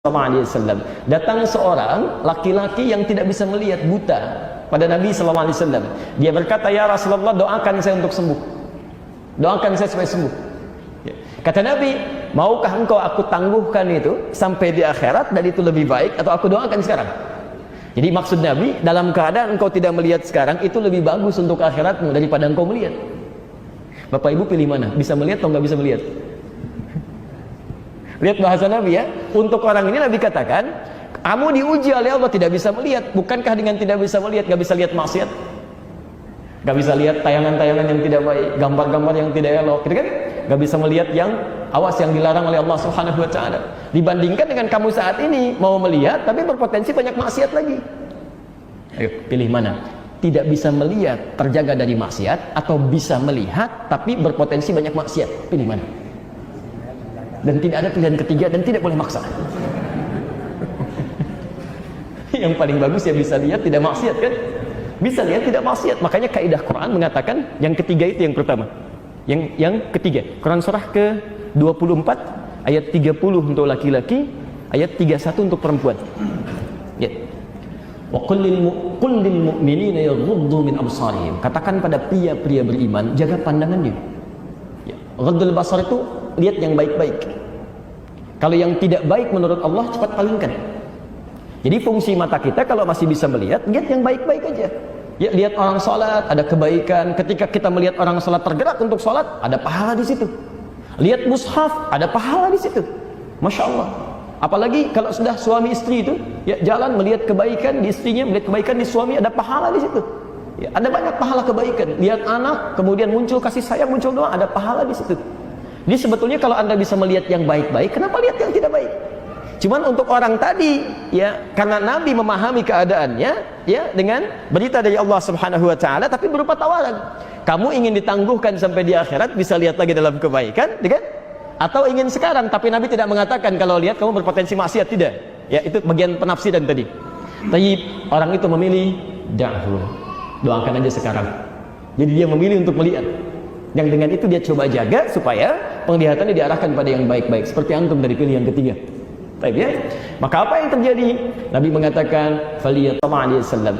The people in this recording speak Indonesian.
SAW. Datang seorang laki-laki yang tidak bisa melihat, buta, pada Nabi SAW. Dia berkata, "Ya Rasulullah, doakan saya untuk sembuh. Doakan saya supaya sembuh." Kata Nabi, "Maukah engkau aku tangguhkan itu sampai di akhirat dan itu lebih baik, atau aku doakan sekarang?" Jadi maksud Nabi, dalam keadaan engkau tidak melihat sekarang, itu lebih bagus untuk akhiratmu daripada engkau melihat. Bapak Ibu pilih mana? Bisa melihat atau nggak bisa melihat? Lihat bahasa Nabi ya. Untuk orang ini Nabi katakan, kamu diuji oleh Allah tidak bisa melihat. Bukankah dengan tidak bisa melihat, gak bisa lihat maksiat, gak bisa lihat tayangan-tayangan yang tidak baik, gambar-gambar yang tidak elok, gitu kan? Gak bisa melihat yang awas, yang dilarang oleh Allah Subhanahu wa Ta'ala. Dibandingkan dengan kamu saat ini mau melihat tapi berpotensi banyak maksiat lagi. Ayo pilih mana? Tidak bisa melihat, terjaga dari maksiat, atau bisa melihat tapi berpotensi banyak maksiat. Pilih mana? Dan tidak ada pilihan ketiga dan tidak boleh maksa. Yang paling bagus ya bisa lihat tidak maksiat kan? Bisa lihat tidak maksiat. Makanya kaidah Quran mengatakan yang ketiga itu yang pertama. Yang ketiga, Quran surah ke-24 ayat 30 untuk laki-laki, ayat 31 untuk perempuan. Ya. Wa qul lil mu'minina yaghuddu min absarihim. Katakan pada pria-pria beriman, jaga pandangannya. Ya. Ghaddul basar itu lihat yang baik-baik. Kalau yang tidak baik menurut Allah cepat palingkan. Jadi fungsi mata kita kalau masih bisa melihat, lihat yang baik-baik aja. Ya, lihat orang sholat, ada kebaikan. Ketika kita melihat orang sholat tergerak untuk sholat, ada pahala di situ. Lihat mushaf, ada pahala di situ. Masya Allah. Apalagi kalau sudah suami istri itu, ya jalan melihat kebaikan di istrinya, melihat kebaikan di suami, ada pahala di situ. Ya, ada banyak pahala kebaikan. Lihat anak, kemudian muncul kasih sayang, muncul doa, ada pahala di situ. Jadi sebetulnya kalau Anda bisa melihat yang baik-baik, kenapa lihat yang tidak baik? Cuman untuk orang tadi, ya karena Nabi memahami keadaannya, ya dengan berita dari Allah Subhanahu wa Ta'ala, tapi berupa tawaran. Kamu ingin ditangguhkan sampai di akhirat, bisa lihat lagi dalam kebaikan, kan? Atau ingin sekarang, tapi Nabi tidak mengatakan kalau lihat kamu berpotensi maksiat, tidak. Ya itu bagian penafsiran tadi. Tapi orang itu memilih da'hu, doakan aja sekarang. Jadi dia memilih untuk melihat. Yang dengan itu dia coba jaga supaya penglihatannya diarahkan pada yang baik-baik. Seperti antum dari pilih yang ketiga. Baik ya. Maka apa yang terjadi? Nabi mengatakan, "Faliyatama alaihi salam."